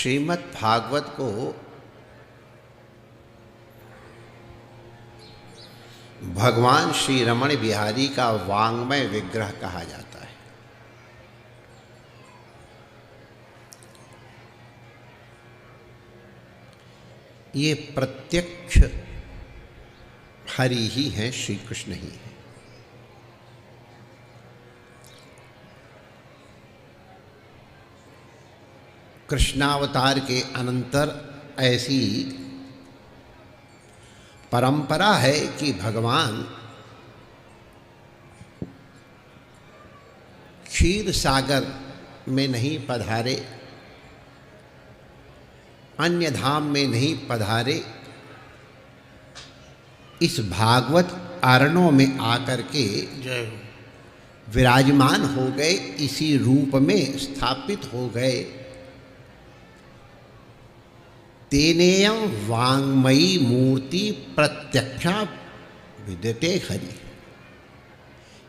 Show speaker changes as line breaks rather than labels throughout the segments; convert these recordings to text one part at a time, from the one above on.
श्रीमद् भागवत को भगवान श्री रमण बिहारी का वाङ्मय विग्रह कहा जाता है। ये प्रत्यक्ष हरि ही हैं, श्री कृष्ण ही हैं। कृष्णावतार के अनंतर ऐसी परंपरा है कि भगवान क्षीर सागर में नहीं पधारे, अन्य धाम में नहीं पधारे, इस भागवत अरणों में आकर के विराजमान हो गए, इसी रूप में स्थापित हो गए। तेनेयं वाङ्मयी मूर्ति प्रत्यक्षा विद्यते हरि।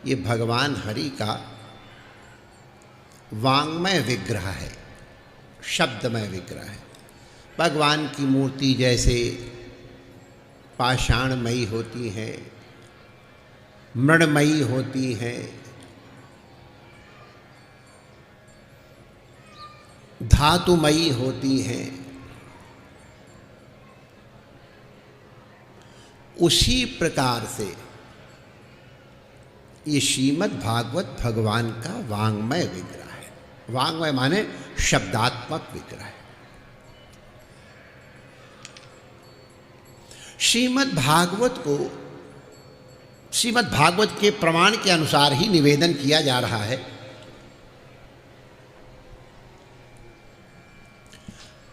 ये भगवान हरि का वाङ्मय विग्रह है, शब्दमय विग्रह है। भगवान की मूर्ति जैसे पाषाणमयी होती है, मृणमयी होती है, धातुमयी होती है, उसी प्रकार से ये श्रीमद् भागवत भगवान का वाङ्मय विग्रह है। वाङ्मय माने शब्दात्मक विग्रह है। श्रीमद् भागवत को श्रीमद् भागवत के प्रमाण के अनुसार ही निवेदन किया जा रहा है।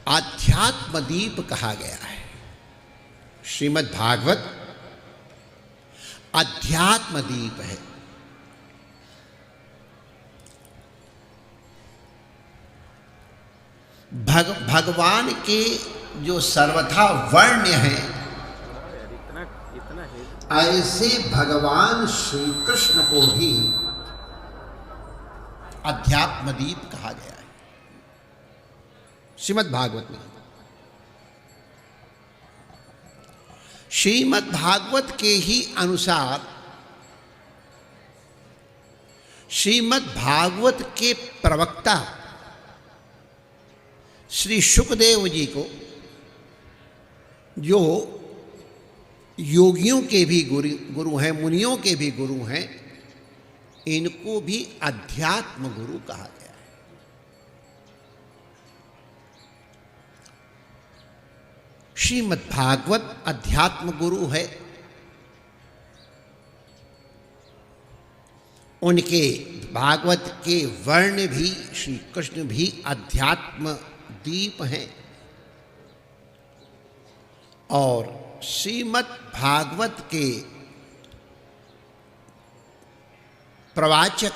आध्यात्म दीप कहा गया है। श्रीमद् भागवत अध्यात्म दीप है। भगवान के जो सर्वथा वर्ण्य हैं, ऐसे भगवान श्री कृष्ण को ही अध्यात्म दीप कहा गया है श्रीमद् भागवत में। श्रीमद् भागवत के ही अनुसार श्रीमद् भागवत के प्रवक्ता श्री शुकदेव जी को, जो योगियों के भी गुरु हैं, मुनियों के भी गुरु हैं, इनको भी अध्यात्म गुरु कहा गया है। श्रीमद् भागवत अध्यात्म गुरु है। उनके भागवत के वर्ण भी, श्री कृष्ण भी अध्यात्म दीप हैं। और श्रीमद् भागवत के प्रवाचक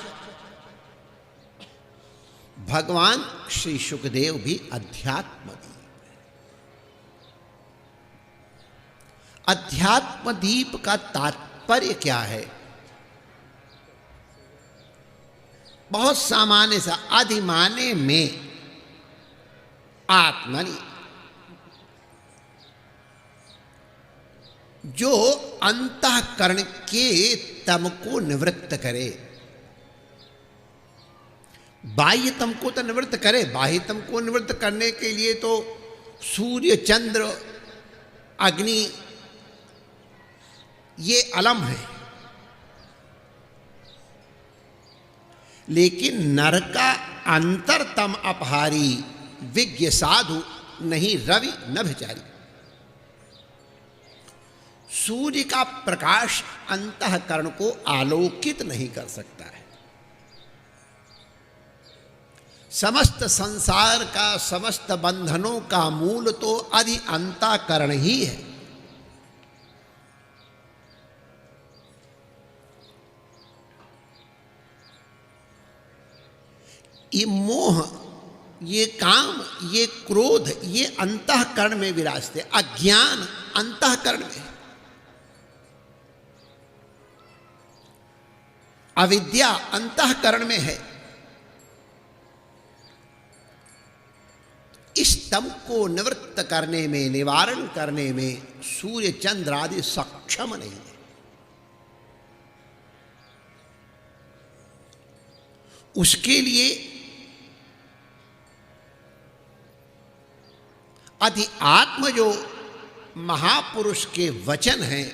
भगवान श्री शुकदेव भी अध्यात्म दीप। अध्यात्म दीप का तात्पर्य क्या है? बहुत सामान्य सा, अधिमाने में आत्मनि, जो अंतःकरण के तम को निवृत्त करे। बाह्य तम को तो निवृत्त करे, बाह्य तम को निवृत्त करने के लिए तो सूर्य, चंद्र, अग्नि ये अलम है। लेकिन नर का अंतरतम अपहारी विज्ञ साधु नहीं रवि नभचारी। सूर्य का प्रकाश अंतःकरण को आलोकित नहीं कर सकता है। समस्त संसार का, समस्त बंधनों का मूल तो अधि अंतःकरण ही है। ये मोह, ये काम, ये क्रोध, ये अंतःकरण में विराजते। अज्ञान अंतःकरण में, अविद्या अंतःकरण में है। इस तम को निवृत्त करने में, निवारण करने में सूर्य चंद्र आदि सक्षम नहीं है। उसके लिए अध्यात्म जो महापुरुष के वचन हैं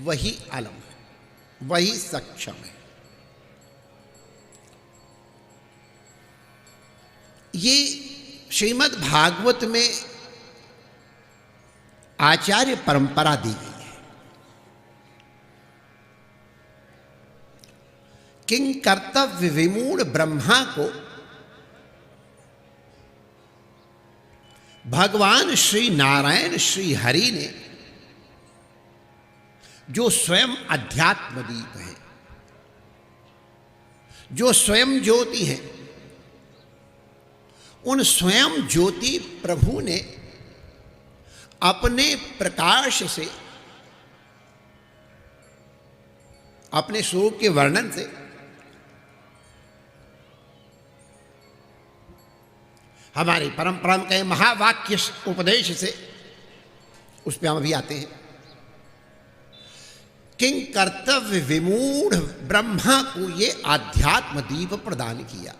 वही अलम है, वही सक्षम है। ये श्रीमद् भागवत में आचार्य परंपरा दी गई है। किंग कर्तव्य विमूढ़ ब्रह्मा को भगवान श्री नारायण श्री हरि ने जो स्वयं अध्यात्म दीप है, जो स्वयं ज्योति है, उन स्वयं ज्योति प्रभु ने अपने प्रकाश से, अपने स्वरूप के वर्णन से हमारी परंपरा में कहे महावाक्य उपदेश से, उस पर हम अभी आते हैं। किंग कर्तव्य विमूढ़ ब्रह्मा को ये आध्यात्म दीप प्रदान किया।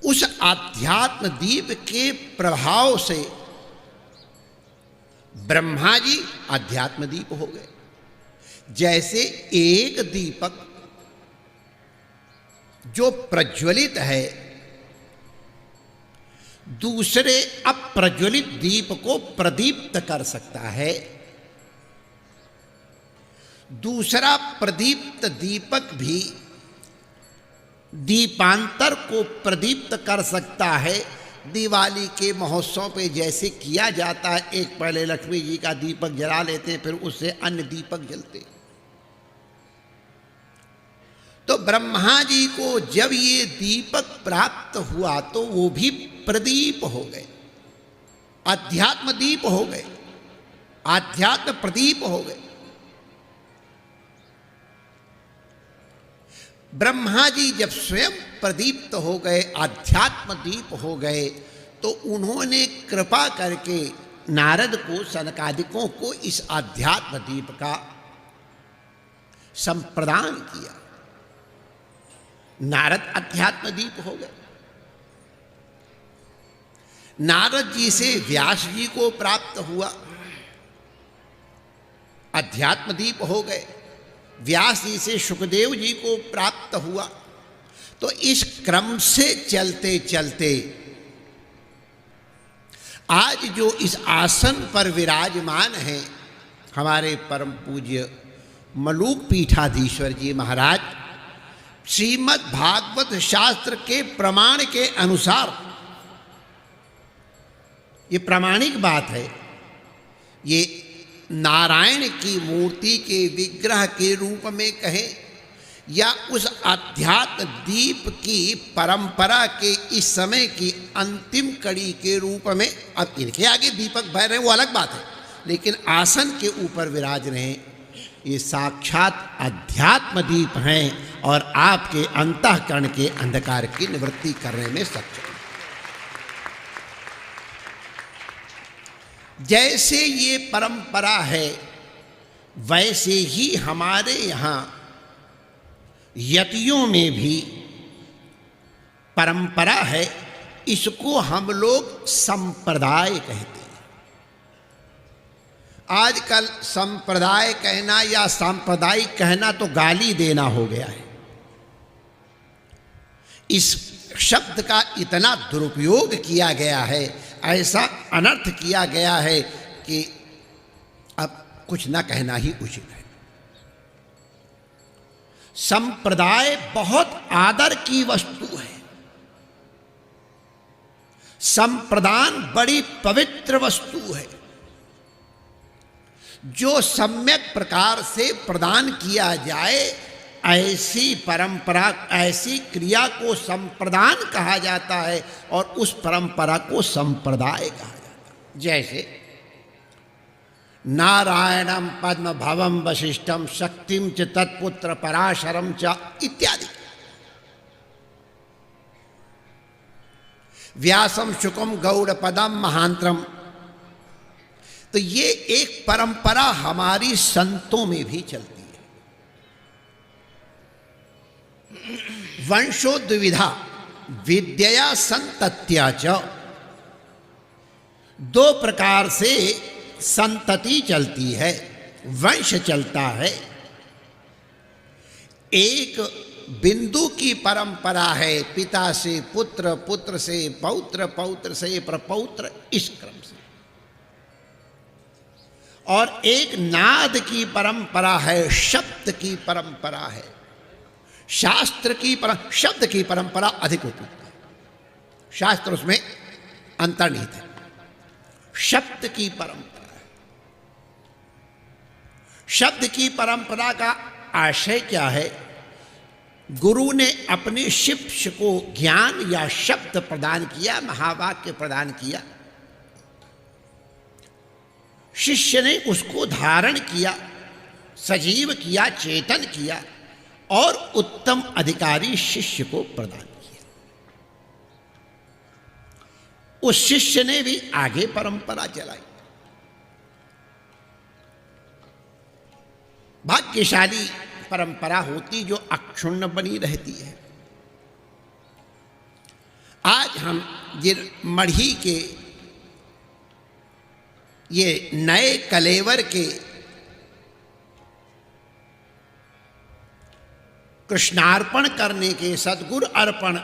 उस आध्यात्म दीप के प्रभाव से ब्रह्मा जी आध्यात्म दीप हो गए। जैसे एक दीपक जो प्रज्वलित है दूसरे अप्रज्वलित दीप को प्रदीप्त कर सकता है, दूसरा प्रदीप्त दीपक भी दीपांतर को प्रदीप्त कर सकता है। दिवाली के महोत्सव पे जैसे किया जाता है, एक पहले लक्ष्मी जी का दीपक जला लेते हैं, फिर उससे अन्य दीपक जलते हैं। तो ब्रह्मा जी को जब ये दीपक प्राप्त हुआ तो वो भी प्रदीप हो गए, अध्यात्म दीप हो गए, आध्यात्म प्रदीप हो गए। ब्रह्मा जी जब स्वयं प्रदीप्त हो गए, आध्यात्म दीप हो गए, तो उन्होंने कृपा करके नारद को, सनकादिकों को इस आध्यात्म दीप का संप्रदान किया। नारद अध्यात्म दीप हो गए। नारद जी से व्यास जी को प्राप्त हुआ, अध्यात्म दीप हो गए। व्यास जी से सुखदेव जी को प्राप्त हुआ। तो इस क्रम से चलते चलते आज जो इस आसन पर विराजमान हैं हमारे परम पूज्य मलूक पीठाधीश्वर जी महाराज, श्रीमद् भागवत शास्त्र के प्रमाण के अनुसार, ये प्रामाणिक बात है, ये नारायण की मूर्ति के विग्रह के रूप में कहें या उस आध्यात्म दीप की परंपरा के इस समय की अंतिम कड़ी के रूप में, अब इनके आगे दीपक भर रहे हैं वो अलग बात है, लेकिन आसन के ऊपर विराज रहे ये साक्षात अध्यात्म दीप हैं और आपके अंतःकरण के अंधकार की निवृत्ति करने में सक्षम। जैसे ये परंपरा है वैसे ही हमारे यहाँ यतियों में भी परंपरा है, इसको हम लोग संप्रदाय कहते हैं। आजकल संप्रदाय कहना या सांप्रदायिक कहना तो गाली देना हो गया है। इस शब्द का इतना दुरुपयोग किया गया है, ऐसा अनर्थ किया गया है कि अब कुछ न कहना ही उचित है। संप्रदाय बहुत आदर की वस्तु है। संप्रदान बड़ी पवित्र वस्तु है। जो सम्यक प्रकार से प्रदान किया जाए, ऐसी परंपरा, ऐसी क्रिया को संप्रदान कहा जाता है और उस परंपरा को संप्रदाय कहा जाता है। जैसे नारायणम पद्म भवम वशिष्ठम शक्तिम च तत्पुत्र पराशरम च इत्यादि। व्यासम शुकम गौड़ पदम महांतरम। तो ये एक परंपरा हमारी संतों में भी चलती है। वंशो द्विविधा विद्या संतत्या च। दो प्रकार से संतति चलती है, वंश चलता है। एक बिंदु की परंपरा है, पिता से पुत्र, पुत्र से पौत्र, पौत्र से प्रपौत्र, इस क्रम से। और एक नाद की परंपरा है, शब्द की परंपरा है। शास्त्र की शब्द की परंपरा अधिक उपयुक्त है, शास्त्र उसमें अंतर्निहित है। शब्द की परंपरा है। शब्द की परंपरा का आशय क्या है? गुरु ने अपने शिष्य को ज्ञान या शब्द प्रदान किया, महावाक्य प्रदान किया। शिष्य ने उसको धारण किया, सजीव किया, चेतन किया और उत्तम अधिकारी शिष्य को प्रदान किया। उस शिष्य ने भी आगे परंपरा चलाई। भाग्यशाली परंपरा होती जो अक्षुण्ण बनी रहती है। आज हम जिन मढ़ी के ये नए कलेवर के कृष्णार्पण करने के सद्गुरु अर्पण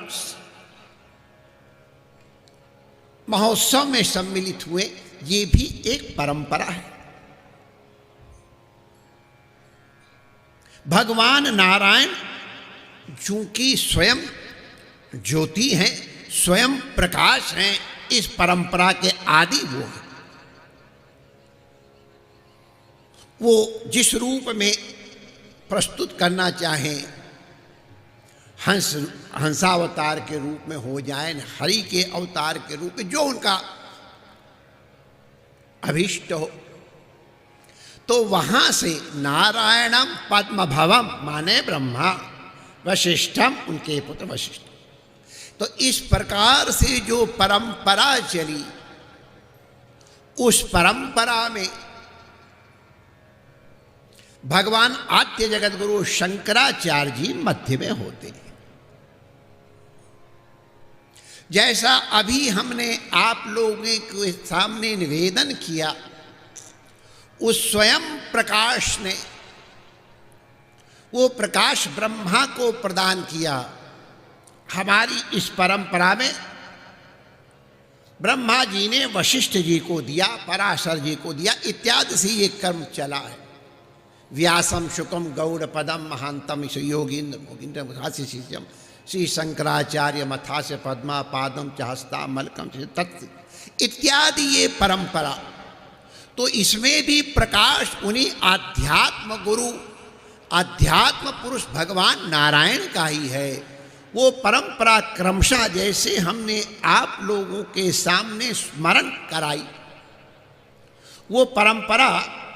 महोत्सव में सम्मिलित हुए, ये भी एक परंपरा है। भगवान नारायण चूंकि स्वयं ज्योति हैं, स्वयं प्रकाश हैं, इस परंपरा के आदि वो हैं। वो जिस रूप में प्रस्तुत करना चाहें, हंसावतार के रूप में हो जाए, हरि के अवतार के रूप में, जो उनका अभीष्ट हो। तो वहां से नारायणम पद्मभवम माने ब्रह्मा, वशिष्ठम उनके पुत्र वशिष्ठ। तो इस प्रकार से जो परंपरा चली, उस परंपरा में भगवान आद्य जगत गुरु शंकराचार्य जी मध्य में होते हैं। जैसा अभी हमने आप लोगों के सामने निवेदन किया, उस स्वयं प्रकाश ने वो प्रकाश ब्रह्मा को प्रदान किया। हमारी इस परंपरा में ब्रह्मा जी ने वशिष्ठ जी को दिया, पराशर जी को दिया, इत्यादि से ये कर्म चला है। व्यासम शुकम गौड़ पदम महांतम योगींद्र मोगिंद्र शिष्यम श्री शंकराचार्य मथास्य पद्मा पादम चहस्ता मलकम तत् इत्यादि ये परंपरा। तो इसमें भी प्रकाश उन्हीं आध्यात्म गुरु, आध्यात्म पुरुष भगवान नारायण का ही है। वो परंपरा क्रमशः जैसे हमने आप लोगों के सामने स्मरण कराई, वो परंपरा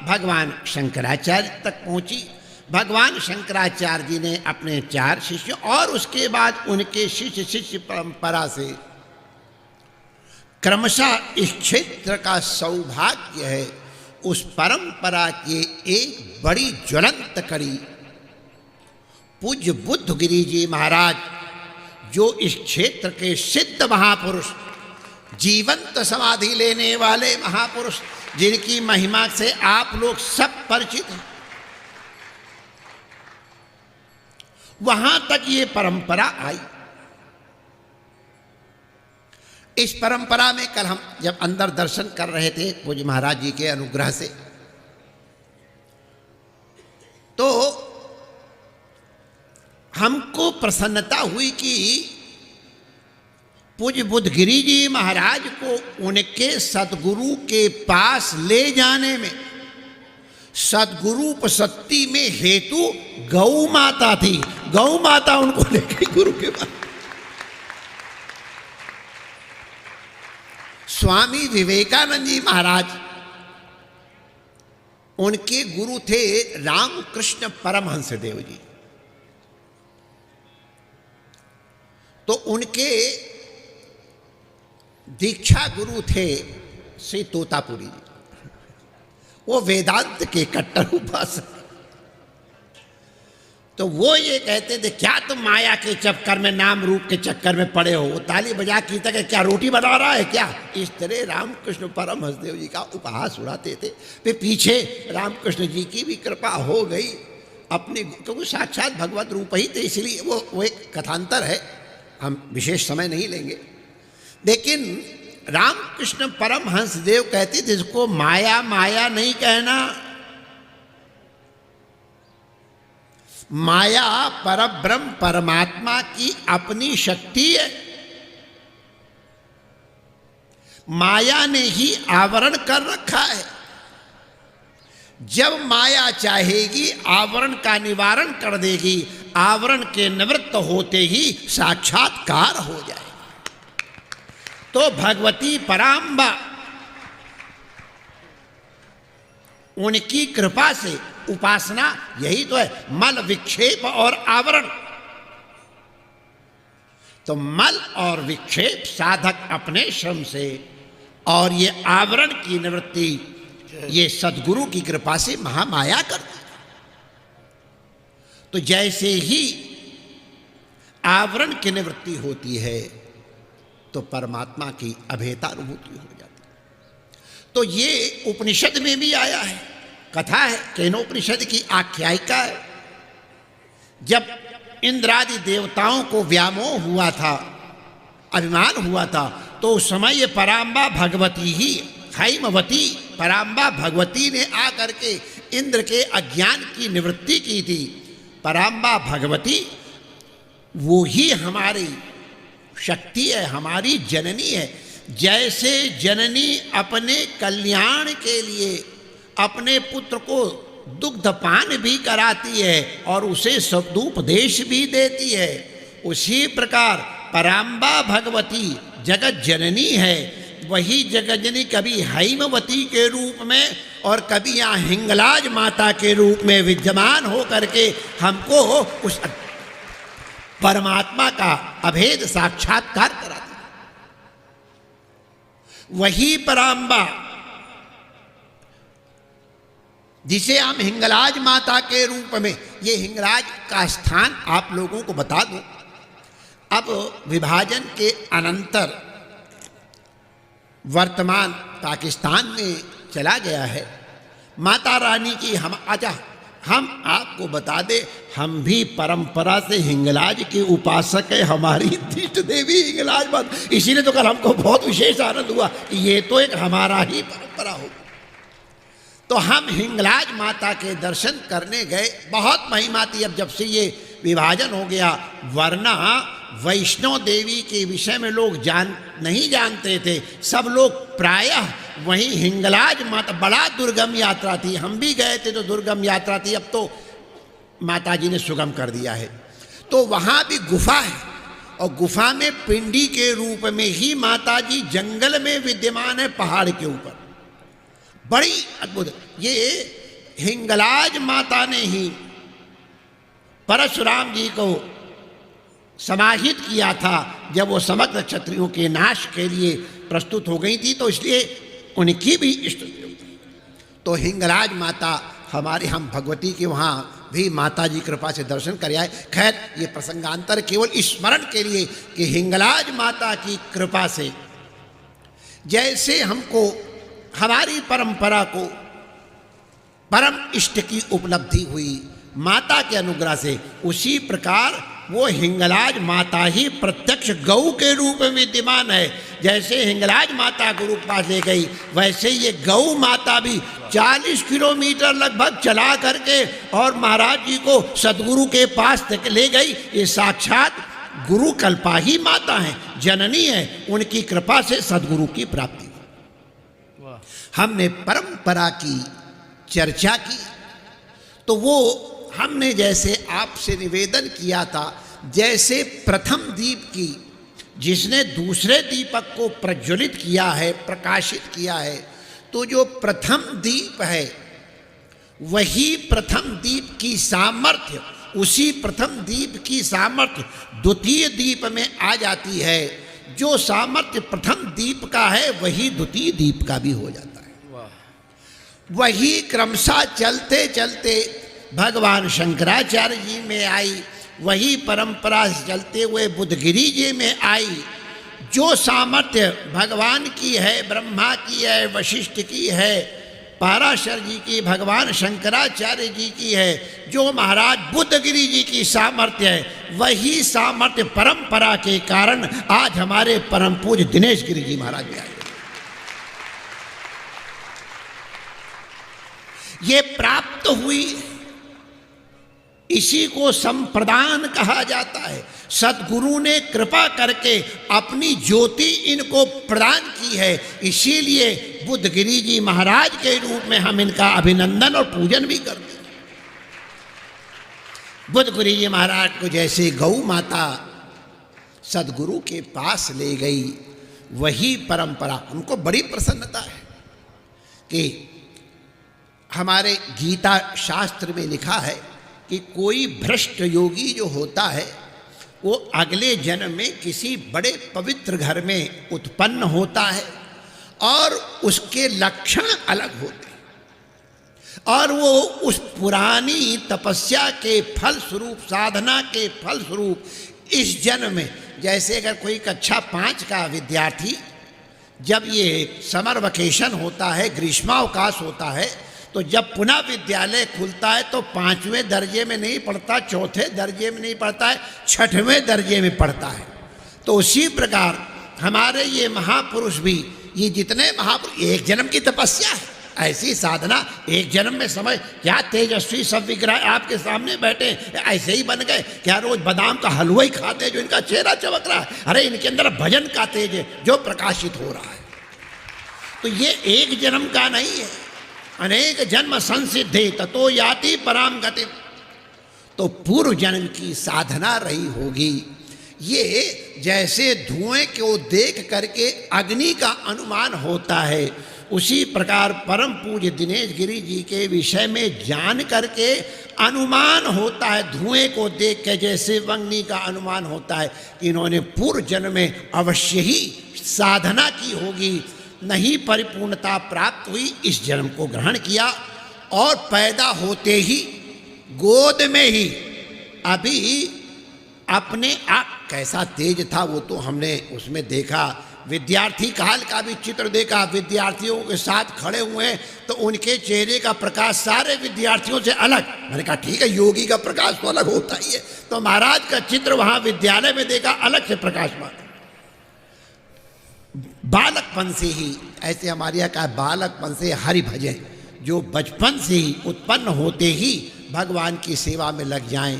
भगवान शंकराचार्य तक पहुंची। भगवान शंकराचार्य जी ने अपने 4 शिष्य और उसके बाद उनके शिष्य शिष्य परंपरा से क्रमशः इस क्षेत्र का सौभाग्य है। उस परंपरा के एक बड़ी ज्वलंत कड़ी पूज्य बुद्धगिरि जी महाराज, जो इस क्षेत्र के सिद्ध महापुरुष, जीवंत समाधि लेने वाले महापुरुष, जिनकी महिमा से आप लोग सब परिचित हैं, वहां तक ये परंपरा आई। इस परंपरा में कल हम जब अंदर दर्शन कर रहे थे पूज्य महाराज जी के अनुग्रह से, तो हमको प्रसन्नता हुई कि पूज्य बुद्धगिरि जी महाराज को उनके सदगुरु के पास ले जाने में, सदगुरुपसत्ति में हेतु गौ माता थी। गौ माता उनको लेके गुरु के पास। स्वामी विवेकानंद जी महाराज, उनके गुरु थे रामकृष्ण परमहंस देव जी। तो उनके दीक्षा गुरु थे श्री तोतापुरी जी। वो वेदांत के कट्टर उपासक। तो वो ये कहते थे, क्या तुम माया के चक्कर में, नाम रूप के चक्कर में पड़े हो? वो ताली बजा की तक क्या रोटी बना रहा है क्या? इस तरह रामकृष्ण परमहंसदेव जी का उपहास उड़ाते थे। फिर पीछे रामकृष्ण जी की भी कृपा हो गई अपने, क्योंकि साक्षात भगवत रूप ही थे, इसलिए वो एक कथांतर है, हम विशेष समय नहीं लेंगे। लेकिन रामकृष्ण परमहंसदेव कहते थे, इसको माया माया नहीं कहना। माया परब्रह्म परमात्मा की अपनी शक्ति है। माया ने ही आवरण कर रखा है। जब माया चाहेगी आवरण का निवारण कर देगी, आवरण के निवृत्त होते ही साक्षात्कार हो जाएगा। तो भगवती पराम्बा, उनकी कृपा से उपासना यही तो है, मल विक्षेप और आवरण। तो मल और विक्षेप साधक अपने श्रम से, और ये आवरण की निवृत्ति ये सद्गुरु की कृपा से महामाया करती। तो जैसे ही आवरण की निवृत्ति होती है तो परमात्मा की अभेयता अनुभूति हो जाती। तो ये उपनिषद में भी आया है, कथा है, केनोपनिषद की आख्यायिका है। जब इंद्रादि देवताओं को व्यामोह हुआ था, अभिमान हुआ था, तो उस समय ये पराम्बा भगवती ही, हैमवती पराम्बा भगवती ने आकर के इंद्र के अज्ञान की निवृत्ति की थी। पराम्बा भगवती वो ही हमारी शक्ति है, हमारी जननी है। जैसे जननी अपने कल्याण के लिए अपने पुत्र को दुग्धपान भी कराती है और उसे सदुपदेश भी देती है, उसी प्रकार पराम्बा भगवती जगत जननी है। वही जगत जननी कभी हैमवती के रूप में और कभी यहाँ हिंगलाज माता के रूप में विद्यमान हो करके हमको उस परमात्मा का अभेद साक्षात्कार कराती। वही पराम्बा जिसे हम हिंगलाज माता के रूप में, ये हिंगलाज का स्थान आप लोगों को बता दूं, अब विभाजन के अनंतर वर्तमान पाकिस्तान में चला गया है। माता रानी की हम आपको बता दें, हम भी परंपरा से हिंगलाज के उपासक है। हमारी इष्ट देवी हिंगलाज माता, इसीलिए तो कल हमको बहुत विशेष आनंद हुआ कि ये तो एक हमारा ही परंपरा हो। तो हम हिंगलाज माता के दर्शन करने गए, बहुत महिमा थी। अब जब से ये विभाजन हो गया, वरना वैष्णो देवी के विषय में लोग नहीं जानते थे। सब लोग प्रायः वहीं हिंगलाज माता, बड़ा दुर्गम यात्रा थी। हम भी गए थे तो दुर्गम यात्रा थी, अब तो माता जी ने सुगम कर दिया है। तो वहाँ भी गुफा है, और गुफा में पिंडी के रूप में ही माता जी जंगल में विद्यमान है, पहाड़ के ऊपर। बड़ी अद्भुत। ये हिंगलाज माता ने ही परशुराम जी को समाहित किया था जब वो समग्र क्षत्रियों के नाश के लिए प्रस्तुत हो गई थी, तो इसलिए उनकी भी इष्ट देवता। तो हिंगलाज माता हमारे, हम भगवती के वहाँ भी माता जी कृपा से दर्शन कर आए। खैर ये प्रसंगांतर केवल स्मरण के लिए कि हिंगलाज माता की कृपा से जैसे हमको हमारी परंपरा को परम इष्ट की उपलब्धि हुई माता के अनुग्रह से, उसी प्रकार वो हिंगलाज माता ही प्रत्यक्ष गौ के रूप में विद्यमान है। जैसे हिंगलाज माता गुरु के पास ले गई, वैसे ये गौ माता भी 40 किलोमीटर लगभग चला करके और महाराज जी को सदगुरु के पास तक ले गई। ये साक्षात गुरु कल्पा ही माता है, जननी है। उनकी कृपा से सदगुरु की प्राप्ति। हमने परंपरा की चर्चा की, तो वो हमने जैसे आपसे निवेदन किया था, जैसे प्रथम दीप की जिसने दूसरे दीपक को प्रज्वलित किया है, प्रकाशित किया है, तो जो प्रथम दीप है वही प्रथम दीप की सामर्थ्य, उसी प्रथम दीप की सामर्थ्य द्वितीय दीप में आ जाती है। जो सामर्थ्य प्रथम दीप का है वही द्वितीय दीप का भी हो जाता है। वही क्रमशः चलते चलते भगवान शंकराचार्य जी में आई, वही परंपरा से चलते हुए बुद्धगिरी जी में आई। जो सामर्थ्य भगवान की है, ब्रह्मा की है, वशिष्ठ की है, पाराशर जी की, भगवान शंकराचार्य जी की है, जो महाराज बुद्धगिरी जी की सामर्थ्य है, वही सामर्थ्य परंपरा के कारण आज हमारे परम पूज्य दिनेश गिरी जी महाराज भी आए। ये प्राप्त हुई, इसी को संप्रदान कहा जाता है। सद्गुरु ने कृपा करके अपनी ज्योति इनको प्रदान की है, इसीलिए बुद्धगिरी जी महाराज के रूप में हम इनका अभिनंदन और पूजन भी करते हैं। बुद्धगिरी जी महाराज को जैसे गौ माता सद्गुरु के पास ले गई, वही परंपरा हमको बड़ी प्रसन्नता है कि हमारे गीता शास्त्र में लिखा है कि कोई भ्रष्ट योगी जो होता है वो अगले जन्म में किसी बड़े पवित्र घर में उत्पन्न होता है और उसके लक्षण अलग होते हैं और वो उस पुरानी तपस्या के फल स्वरूप, साधना के फल स्वरूप इस जन्म में, जैसे अगर कोई कक्षा 5 का विद्यार्थी जब ये समर वेकेशन होता है, ग्रीष्मावकाश होता है, तो जब पुनः विद्यालय खुलता है तो 5वें दर्जे में नहीं पढ़ता, 4थे दर्जे में नहीं पढ़ता है, 6वें दर्जे में पढ़ता है। तो उसी प्रकार हमारे ये महापुरुष भी, ये जितने महापुरुष, एक जन्म की तपस्या है, ऐसी साधना एक जन्म में समझ। क्या तेजस्वी सब विग्रह आपके सामने बैठे ऐसे ही बन गए? क्या रोज बादाम का हलवा ही खाते जो इनका चेहरा चमक रहा है? अरे इनके अंदर भजन का तेज है जो प्रकाशित हो रहा है। तो ये एक जन्म का नहीं है, अनेक जन्म संसिद्धे ततो याति पराम गति। तो पूर्व जन्म की साधना रही होगी। ये जैसे धुएं को देख करके अग्नि का अनुमान होता है, उसी प्रकार परम पूज्य दिनेश गिरी जी के विषय में जान करके अनुमान होता है। धुएं को देख के जैसे अग्नि का अनुमान होता है कि इन्होंने पूर्व जन्म में अवश्य ही साधना की होगी, नहीं परिपूर्णता प्राप्त हुई, इस जन्म को ग्रहण किया और पैदा होते ही गोद में ही अभी अपने आप कैसा तेज था वो तो हमने उसमें देखा। विद्यार्थी काल का भी चित्र देखा, विद्यार्थियों के साथ खड़े हुए तो उनके चेहरे का प्रकाश सारे विद्यार्थियों से अलग। मैंने कहा ठीक है, योगी का प्रकाश तो अलग होता ही है। तो महाराज का चित्र वहां विद्यालय में देखा, अलग से प्रकाशमान। बालकपन से ही, ऐसे हमारे यहाँ का बालकपन से हरि भजन, जो बचपन से ही उत्पन्न होते ही भगवान की सेवा में लग जाएं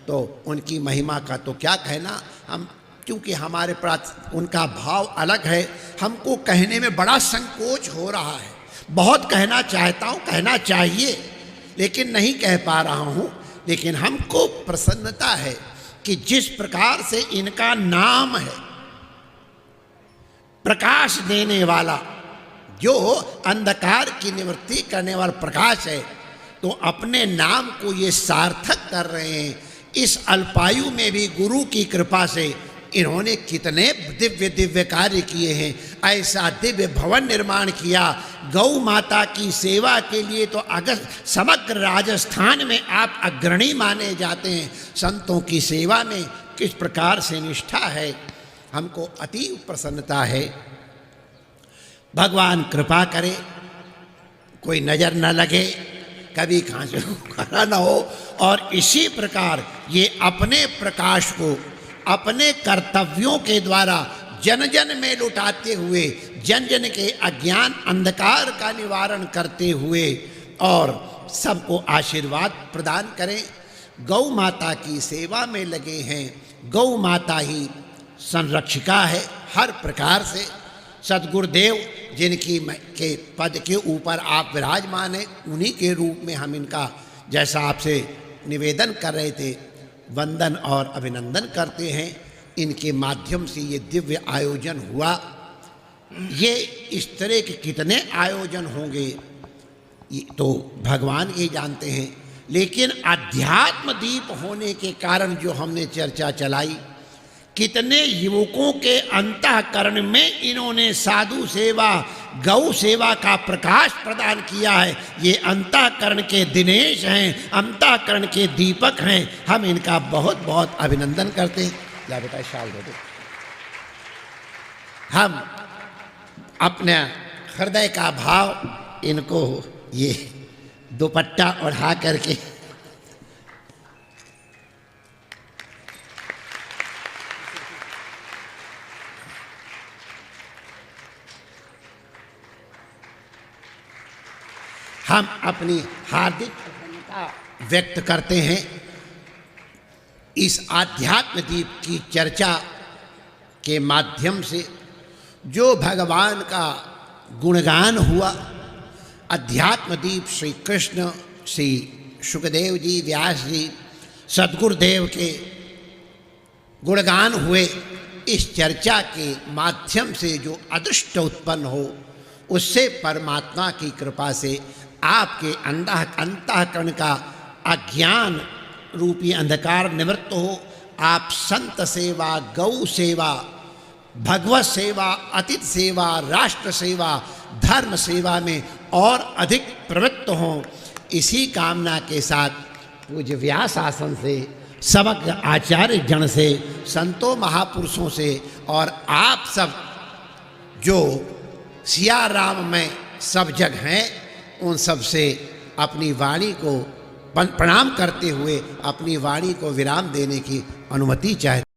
तो उनकी महिमा का तो क्या कहना। हम क्योंकि हमारे प्रति उनका भाव अलग है, हमको कहने में बड़ा संकोच हो रहा है। बहुत कहना चाहता हूँ, कहना चाहिए, लेकिन नहीं कह पा रहा हूँ। लेकिन हमको प्रसन्नता है कि जिस प्रकार से इनका नाम है प्रकाश देने वाला, जो अंधकार की निवृत्ति करने वाला प्रकाश है, तो अपने नाम को ये सार्थक कर रहे हैं। इस अल्पायु में भी गुरु की कृपा से इन्होंने कितने दिव्य दिव्य कार्य किए हैं। ऐसा दिव्य भवन निर्माण किया गौ माता की सेवा के लिए, तो अगर समग्र राजस्थान में आप अग्रणी माने जाते हैं। संतों की सेवा में किस प्रकार से निष्ठा है, हमको अति प्रसन्नता है। भगवान कृपा करे, कोई नज़र न लगे, कभी कहाँ से खड़ा न हो, और इसी प्रकार ये अपने प्रकाश को अपने कर्तव्यों के द्वारा जन जन में लुटाते हुए, जन जन के अज्ञान अंधकार का निवारण करते हुए और सबको आशीर्वाद प्रदान करें। गौ माता की सेवा में लगे हैं। गौ माता ही संरक्षिका है हर प्रकार से। सद्गुरुदेव जिनकी के पद के ऊपर आप विराजमान हैं, उन्हीं के रूप में हम इनका, जैसा आपसे निवेदन कर रहे थे, वंदन और अभिनंदन करते हैं। इनके माध्यम से ये दिव्य आयोजन हुआ। ये इस तरह के कितने आयोजन होंगे ये तो भगवान ही जानते हैं, लेकिन अध्यात्म दीप होने के कारण जो हमने चर्चा चलाई कितने युवकों के अंतःकरण में इन्होंने साधु सेवा, गौ सेवा का प्रकाश प्रदान किया है। ये अंतःकरण के दिनेश हैं, अंतःकरण के दीपक हैं। हम इनका बहुत बहुत अभिनंदन करते हैं। या बेटा शाल दे दो। हम अपने हृदय का भाव इनको ये दुपट्टा ओढ़ा करके हम अपनी हार्दिक प्रसन्नता व्यक्त करते हैं। इस आध्यात्म दीप की चर्चा के माध्यम से जो भगवान का गुणगान हुआ, अध्यात्म दीप श्री कृष्ण, श्री शुकदेव जी, व्यास जी, सद्गुरुदेव के गुणगान हुए। इस चर्चा के माध्यम से जो अदृष्ट उत्पन्न हो, उससे परमात्मा की कृपा से आपके अंतःकरण का अज्ञान रूपी अंधकार निवृत्त हो। आप संत सेवा, गौ सेवा, भगवत सेवा, अतिथि सेवा, राष्ट्र सेवा, धर्म सेवा में और अधिक प्रवृत्त हों। इसी कामना के साथ पूज्य व्यास आसन से, समग्र आचार्य जन से, संतों महापुरुषों से और आप सब जो सिया राम में सब जग हैं, उन सब से अपनी वाणी को प्रणाम करते हुए अपनी वाणी को विराम देने की अनुमति चाहते।